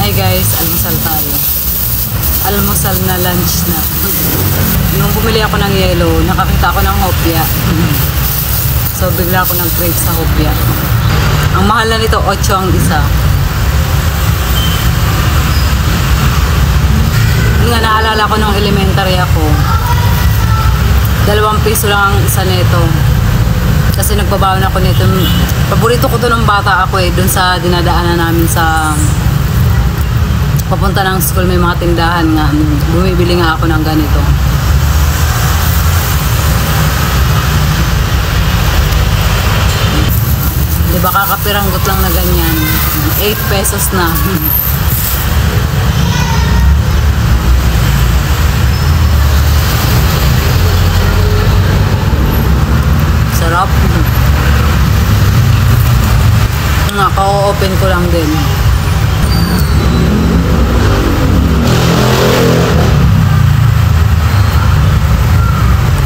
Hi guys, almusal tayo. Almusal na lunch na. Nung bumili ako ng yelo, nakakita ako ng hopya. So bigla ako nag-crave sa hopya. Ang mahal na nito, 8 ang isa. Hindi nga naalala ko nung elementary ako. 2 piso lang ang isa nito. Kasi nagbabaon ako nito. Paborito ko to nung bata ako dun sa dinadaanan namin sa papunta ng school, may mga tindahan nga. Bumibili nga ako ng ganito. Diba kakapiranggot lang na ganyan. 8 pesos na. Sarap. Nga, ka-open ko lang din.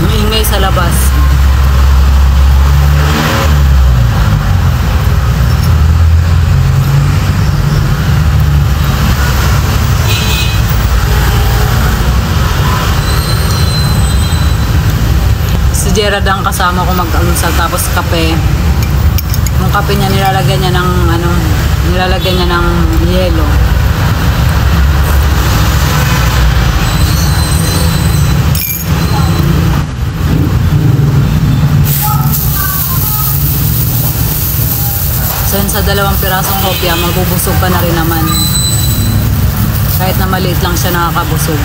Ang ingay sa labas. Si Gerard ang kasama ko mag-almusal, tapos kape. Yung kape niya nilalagyan niya ng yelo. So yun, sa 2 pirasong hopya, magbubusog ka na rin naman. Kahit na maliit lang siya, nakakabusog.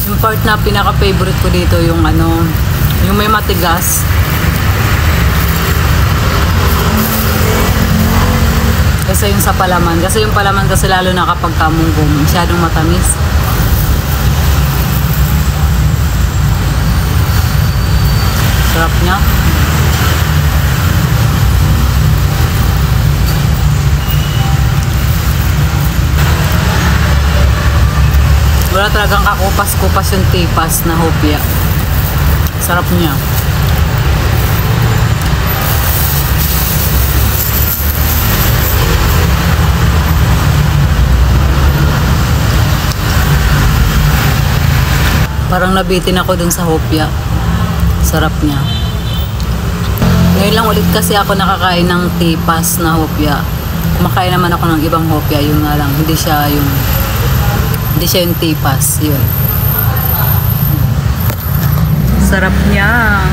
Yung part na pinaka-favorite ko dito, yung yung may matigas. Kasi yung sa palaman. Kasi yung palaman kasi lalo na kapag kamunggong, masyadong matamis. Sarap niya. Wala talagang kakupas-kupas yung tipas na hopya. Sarap niya. Parang nabitin ako dun sa hopya. Sarap niya. Ngayon lang ulit kasi ako nakakain ng tipas na hopya. Kumakain naman ako ng ibang hopya, yun nga lang. Hindi siya yung tipas, yun. Sarap niya.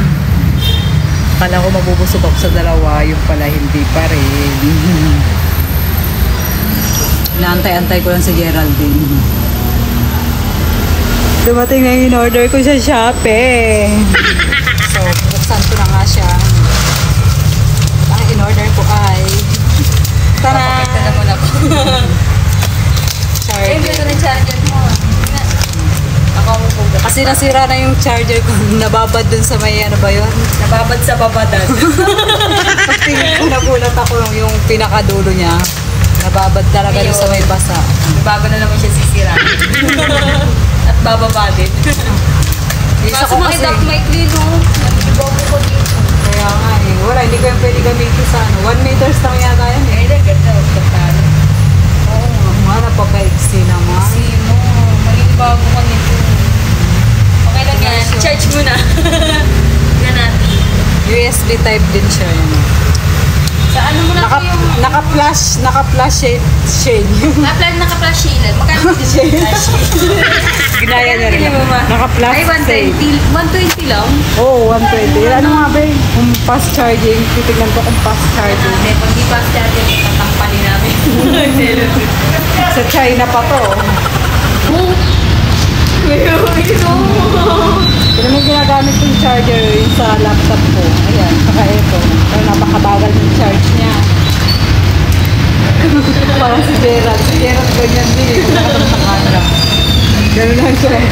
Akala ko mabubusog ako sa 2, yung pala hindi pa rin. Inaantay-antay ko lang si Geraldine. Dumating na yung order ko sa Shopee. So, buksan ko na nga siya. Ang in-order ko ay tara! Papakita naman ako. Charger. Ay, ito na charger mo. Kasi nasira na yung charger ko. Nababad dun sa may ano ba yun? Nababad sa babadan. Kasi nagulat ako yung pinakadulo niya. Nababad talaga dun sa may basa. Bago na naman siya sisira. At bababa din. Kaso makita ko may klino. Nag-ibobo ko dito. Kaya nga eh. Wala, hindi ko yung pwede gamitin sa 1 meters lang yata yan eh. Ay, ganda. Oo nga, napaka-exe naman. Kasi mo, magigbago ka nito. Okay lang yan. Charge mo na. Tignan natin. USB type din siya yun. Sa ano mo na yung... Naka-flash shade. Naka-flash shade. Magkano din shade? Ginaya niya rin. Naka-flash ay, 120 lang? Oo, 120. Ano nga ba yung fast charging? Titignan ko kung fast charging. Pag di fast charging, tatampalin namin. Sa China pa to. Pero may ginagamit yung charger yung sa laptop ko. Ayan, saka ito. Pero napakabagal yung charge niya. Parang si Gerald. Si Gerald ganyan din eh. Kung nakatang sa camera. Ganun lang siya lang.